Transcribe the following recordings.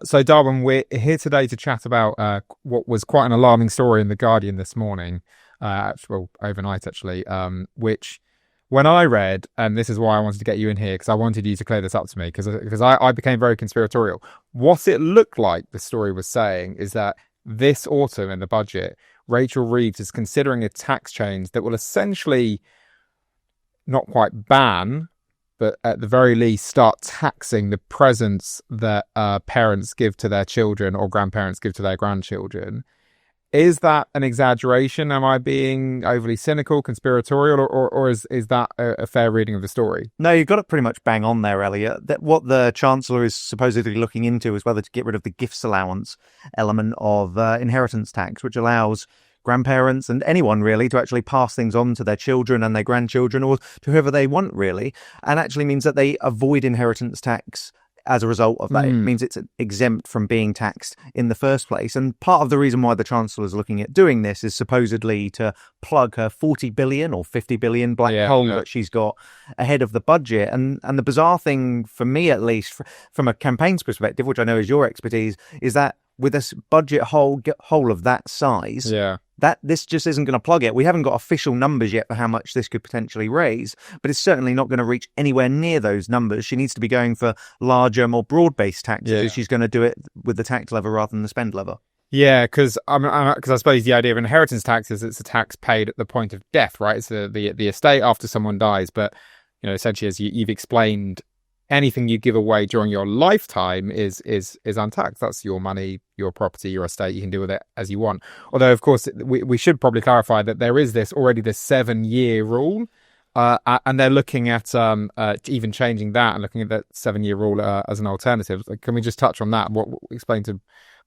So, Darwin, we're here today to chat about what was quite an alarming story in The Guardian this morning, well, overnight actually, which when I read, and this is why I wanted to get you in here, because I wanted you to clear this up to me, because I became very conspiratorial. What it looked like the story was saying is that this autumn in the budget, Rachel Reeves is considering a tax change that will essentially not quite ban, but at the very least start taxing the presents that parents give to their children or grandparents give to their grandchildren. Is that an exaggeration? Am I being overly cynical, conspiratorial, or is that a fair reading of the story? No, you've got it pretty much bang on there, Elliot. That what the chancellor is supposedly looking into is whether to get rid of the gifts allowance element of inheritance tax, which allows grandparents and anyone really to actually pass things on to their children and their grandchildren or to whoever they want really, and actually means that they avoid inheritance tax. As a result of that, it means it's exempt from being taxed in the first place. And part of the reason why the Chancellor is looking at doing this is supposedly to plug her 40 billion or 50 billion black hole that she's got ahead of the budget. And the bizarre thing for me, at least from a campaign's perspective, which I know is your expertise, is that with a budget hole of that size, that this just isn't going to plug it. We haven't got official numbers yet for how much this could potentially raise, but it's certainly not going to reach anywhere near those numbers. She needs to be going for larger, more broad-based taxes if she's going to do it with the tax lever rather than the spend lever. Yeah, because I suppose the idea of inheritance tax is it's a tax paid at the point of death, right? It's the estate after someone dies. But essentially, as you've explained, anything you give away during your lifetime is untaxed. That's your money, your property, your estate. You can do with it as you want. Although, of course, we should probably clarify that there is this 7-year rule, and they're looking at even changing that and looking at that 7-year rule as an alternative. Can we just touch on that? Explain to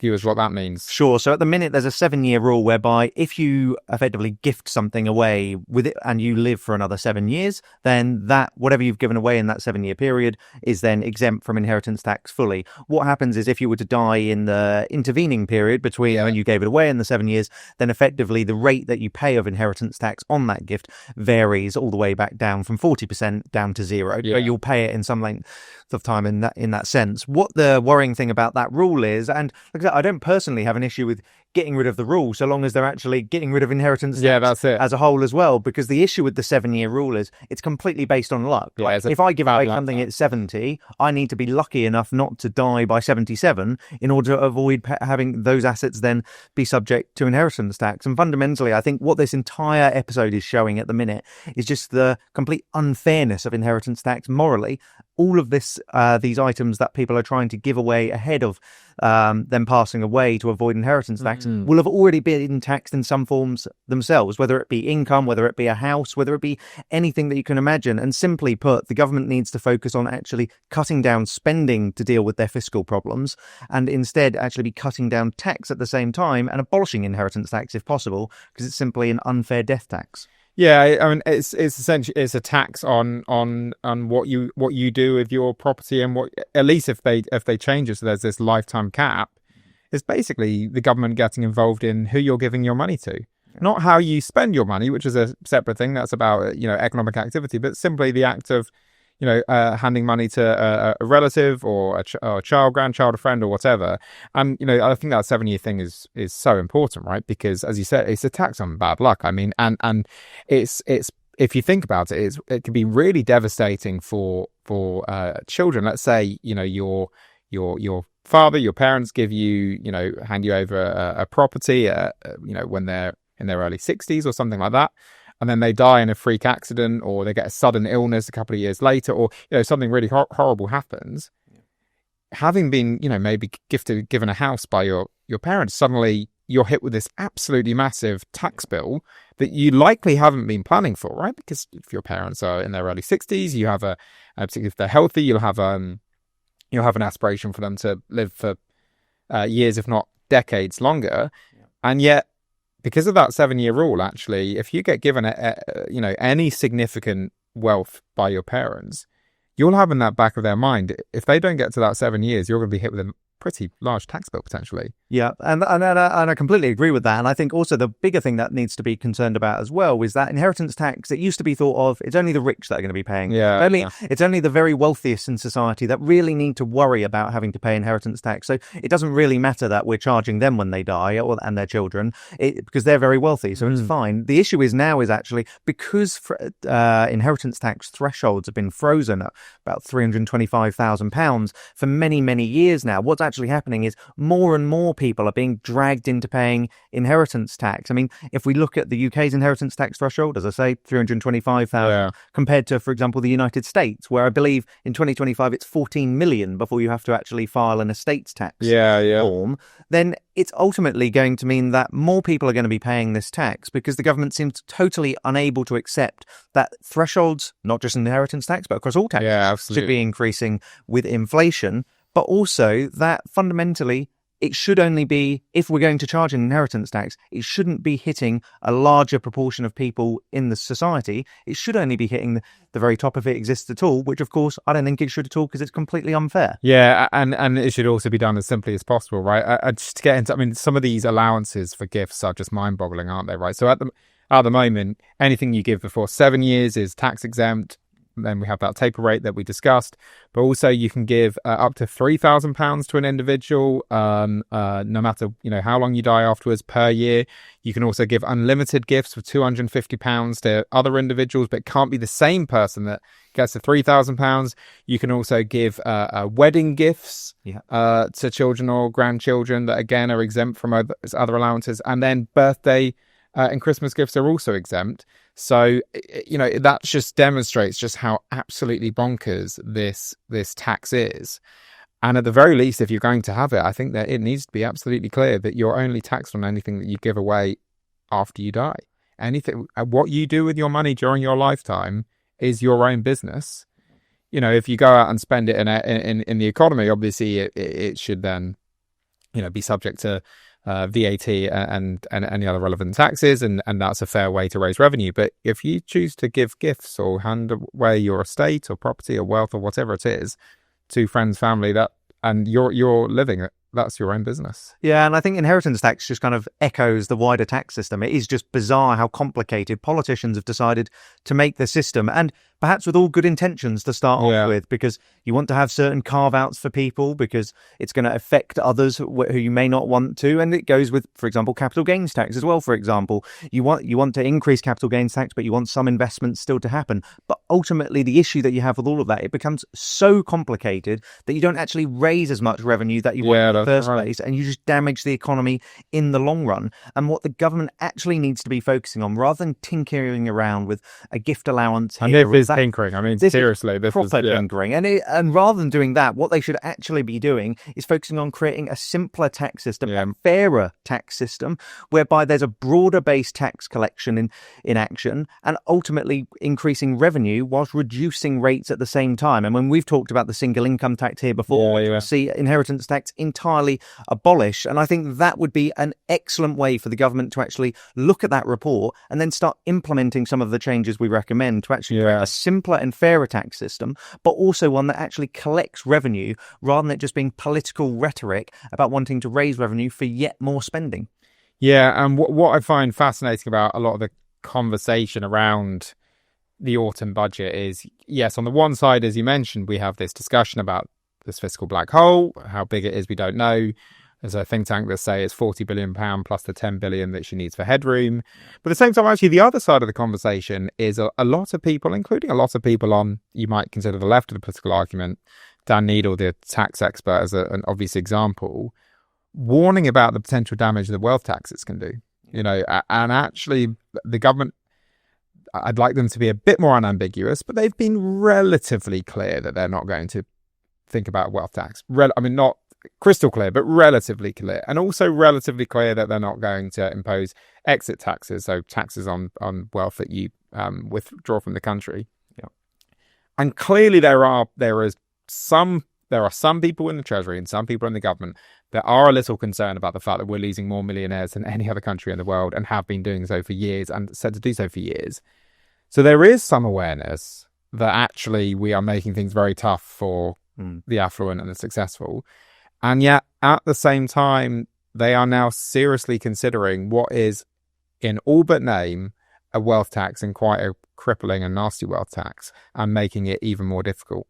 viewers what that means? Sure. So at the minute, there's a 7-year rule whereby if you effectively gift something away with it and you live for another 7 years, then that whatever you've given away in that 7-year period is then exempt from inheritance tax fully. What happens is if you were to die in the intervening period between when you gave it away in the 7 years, then effectively the rate that you pay of inheritance tax on that gift varies all the way back down from 40% down to zero. Yeah. But you'll pay it in some length of time in that sense. What the worrying thing about that rule is, and like I said, I don't personally have an issue with getting rid of the rule so long as they're actually getting rid of inheritance tax that's it. as a whole as well, because the issue with the 7-year rule is it's completely based on luck. If I give away something at 70, I need to be lucky enough not to die by 77 in order to avoid having those assets then be subject to inheritance tax. And fundamentally, I think what this entire episode is showing at the minute is just the complete unfairness of inheritance tax morally. All of this, these items that people are trying to give away ahead of them passing away to avoid inheritance tax will have already been taxed in some forms themselves, whether it be income, whether it be a house, whether it be anything that you can imagine. And simply put, the government needs to focus on actually cutting down spending to deal with their fiscal problems, and instead actually be cutting down tax at the same time and abolishing inheritance tax if possible, because it's simply an unfair death tax. Yeah, I mean, it's essentially a tax on what you do with your property, and what, at least if they change it so there's this lifetime cap, it's basically the government getting involved in who you're giving your money to, not how you spend your money, which is a separate thing. That's about economic activity, but simply the act of handing money to a relative or a child, grandchild, a friend, or whatever. And I think that 7-year thing is so important, right? Because as you said, it's a tax on bad luck. I mean, and it's if you think about it, it can be really devastating for children. Let's say your father, your parents give you hand you over a property when they're in their early 60s or something like that. And then they die in a freak accident, or they get a sudden illness a couple of years later, or something really horrible happens. Having been maybe given a house by your parents, suddenly you're hit with this absolutely massive tax bill that you likely haven't been planning for, right? Because if your parents are in their early 60s, you have particularly if they're healthy, you'll have an aspiration for them to live for years, if not decades longer, and yet, because of that 7-year rule, actually, if you get given any significant wealth by your parents, you'll have in that back of their mind, if they don't get to that 7 years, you're going to be hit with a pretty large tax bill potentially. Yeah, and I completely agree with that. And I think also the bigger thing that needs to be concerned about as well is that inheritance tax, it used to be thought of, it's only the rich that are going to be paying. It's only the very wealthiest in society that really need to worry about having to pay inheritance tax. So it doesn't really matter that we're charging them when they die and their children because they're very wealthy. So it's fine. The issue is now is actually because inheritance tax thresholds have been frozen at about £325,000 for many, many years now. What's actually happening is more and more people are being dragged into paying inheritance tax. I mean, if we look at the UK's inheritance tax threshold, as I say, 325,000 compared to, for example, the United States, where I believe in 2025 it's 14 million before you have to actually file an estates tax form, then it's ultimately going to mean that more people are going to be paying this tax because the government seems totally unable to accept that thresholds, not just in inheritance tax, but across all taxes, should be increasing with inflation, but also that fundamentally it should only be, if we're going to charge an inheritance tax, it shouldn't be hitting a larger proportion of people in the society. It should only be hitting the very top if it exists at all, which of course I don't think it should at all because it's completely unfair. Yeah, and it should also be done as simply as possible, right? Just to get into, I mean, some of these allowances for gifts are just mind-boggling, aren't they, right? So at the moment, anything you give before 7 years is tax exempt. Then we have that taper rate that we discussed, but also you can give up to £3,000 to an individual, no matter how long you die afterwards per year. You can also give unlimited gifts for £250 to other individuals, but it can't be the same person that gets the £3,000. You can also give wedding gifts to children or grandchildren that again are exempt from other allowances, and then birthday and Christmas gifts are also exempt. So, that just demonstrates just how absolutely bonkers this tax is. And at the very least, if you're going to have it, I think that it needs to be absolutely clear that you're only taxed on anything that you give away after you die. Anything, what you do with your money during your lifetime is your own business. If you go out and spend it in the economy, obviously it should then, be subject to VAT and any other relevant taxes, and that's a fair way to raise revenue. But if you choose to give gifts or hand away your estate or property or wealth or whatever it is to friends, family, and you're living it, that's your own business. Yeah, and I think inheritance tax just kind of echoes the wider tax system. It is just bizarre how complicated politicians have decided to make the system, and perhaps with all good intentions to start off with, because you want to have certain carve-outs for people because it's going to affect others who you may not want to. And it goes with, for example, capital gains tax as well, for example. You want to increase capital gains tax, but you want some investments still to happen. But ultimately, the issue that you have with all of that, it becomes so complicated that you don't actually raise as much revenue that you want in the first place, and you just damage the economy in the long run. And what the government actually needs to be focusing on, rather than tinkering around with a gift allowance tinkering. I mean, seriously, this is proper tinkering. And rather than doing that, what they should actually be doing is focusing on creating a simpler tax system, a fairer tax system, whereby there's a broader-based tax collection in action, and ultimately increasing revenue whilst reducing rates at the same time. And when we've talked about the single income tax here before, see inheritance tax entirely abolished. And I think that would be an excellent way for the government to actually look at that report and then start implementing some of the changes we recommend to actually create a simpler and fairer tax system, but also one that actually collects revenue rather than it just being political rhetoric about wanting to raise revenue for yet more spending. Yeah, and what I find fascinating about a lot of the conversation around the autumn budget is, yes, on the one side, as you mentioned, we have this discussion about this fiscal black hole. How big it is, we don't know. There's a think tank that say it's £40 billion plus the 10 billion that she needs for headroom. But at the same time, actually, the other side of the conversation is a lot of people, including a lot of people on, you might consider the left of the political argument, Dan Needle, the tax expert, as an obvious example, warning about the potential damage that wealth taxes can do. And actually, the government, I'd like them to be a bit more unambiguous, but they've been relatively clear that they're not going to think about wealth tax. Not crystal clear, but relatively clear, and also relatively clear that they're not going to impose exit taxes, so taxes on wealth that you withdraw from the country. And clearly there are some people in the Treasury and some people in the government that are a little concerned about the fact that we're losing more millionaires than any other country in the world, and have been doing so for years and said to do so for years. So there is some awareness that actually we are making things very tough for the affluent and the successful. And yet, at the same time, they are now seriously considering what is, in all but name, a wealth tax, and quite a crippling and nasty wealth tax, and making it even more difficult.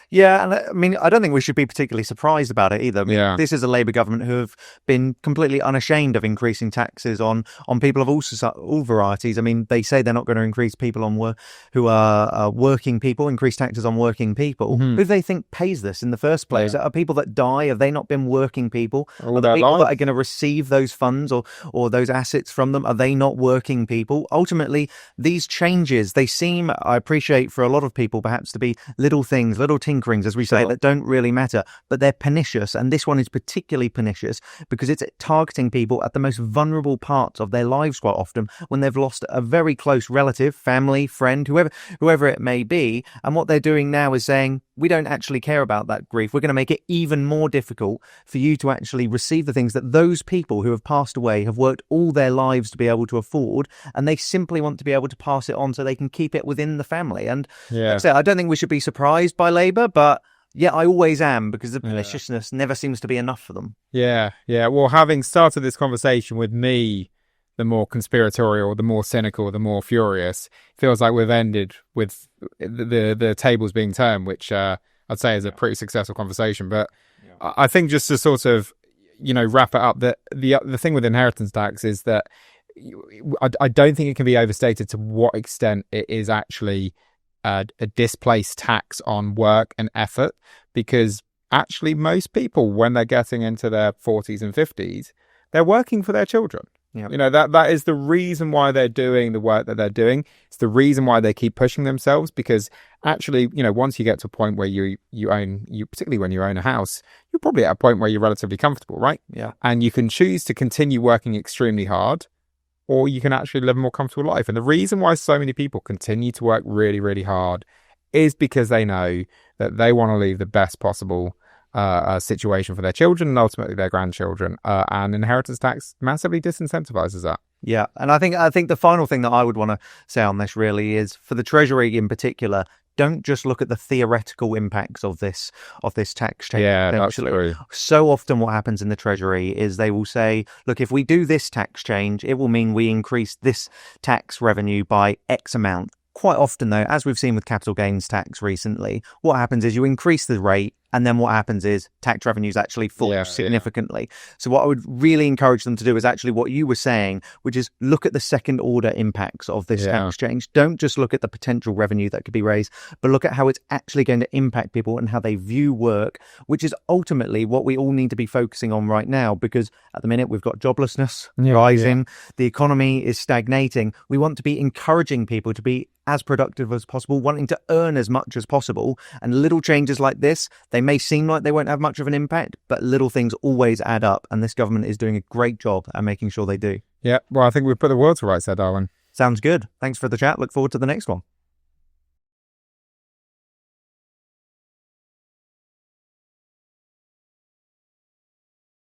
Yeah, and I mean, I don't think we should be particularly surprised about it either. I mean, Yeah. this is a Labour government who have been completely unashamed of increasing taxes on people of all varieties. I mean, they say they're not going to increase people who are working people, increase taxes on working people. Who do they think pays this in the first place? Yeah. Are people that die, have they not been working people? All Are the their people that lives. are going to receive those funds or those assets from them, are they not working people? Ultimately, these changes, they seem, I appreciate for a lot of people, perhaps to be little things, little tinkerings, as we say, that don't really matter, but they're pernicious. And this one is particularly pernicious because it's targeting people at the most vulnerable parts of their lives quite often, when they've lost a very close relative, family, friend, whoever it may be. And what they're doing now is saying, we don't actually care about that grief. We're going to make it even more difficult for you to actually receive the things that those people who have passed away have worked all their lives to be able to afford, and they simply want to be able to pass it on so they can keep it within the family. And like I say, I don't think we should be surprised by Labour, but yeah, I always am, because the maliciousness never seems to be enough for them. Yeah. Well, having started this conversation with me, the more conspiratorial, the more cynical, the more furious, feels like we've ended with the tables being turned, which I'd say is a pretty successful conversation. But I think just to sort of, wrap it up, that the thing with inheritance tax is that I don't think it can be overstated to what extent it is actually a displaced tax on work and effort, because actually most people, when they're getting into their 40s and 50s, they're working for their children. Yep. That is the reason why they're doing the work that they're doing. It's the reason why they keep pushing themselves, because actually, once you get to a point where you particularly when you own a house, you're probably at a point where you're relatively comfortable, right? Yeah. And you can choose to continue working extremely hard, or you can actually live a more comfortable life. And the reason why so many people continue to work really, really hard is because they know that they want to leave the best possible situation for their children and ultimately their grandchildren. And inheritance tax massively disincentivizes that. Yeah, and I think the final thing that I would want to say on this really is, for the Treasury in particular, don't just look at the theoretical impacts of this tax change. Yeah, that's true. So often what happens in the Treasury is they will say, look, if we do this tax change, it will mean we increase this tax revenue by X amount. Quite often, though, as we've seen with capital gains tax recently, what happens is you increase the rate, and then what happens is tax revenues actually fall significantly. So what I would really encourage them to do is actually what you were saying, which is look at the second order impacts of this tax change. Don't just look at the potential revenue that could be raised, but look at how it's actually going to impact people and how they view work, which is ultimately what we all need to be focusing on right now, because at the minute we've got joblessness rising, the economy is stagnating. We want to be encouraging people to be as productive as possible, wanting to earn as much as possible. And little changes like this, they may seem like they won't have much of an impact, but little things always add up. And this government is doing a great job at making sure they do. Yeah, well, I think we've put the world to rights there, Darwin. Sounds good. Thanks for the chat. Look forward to the next one.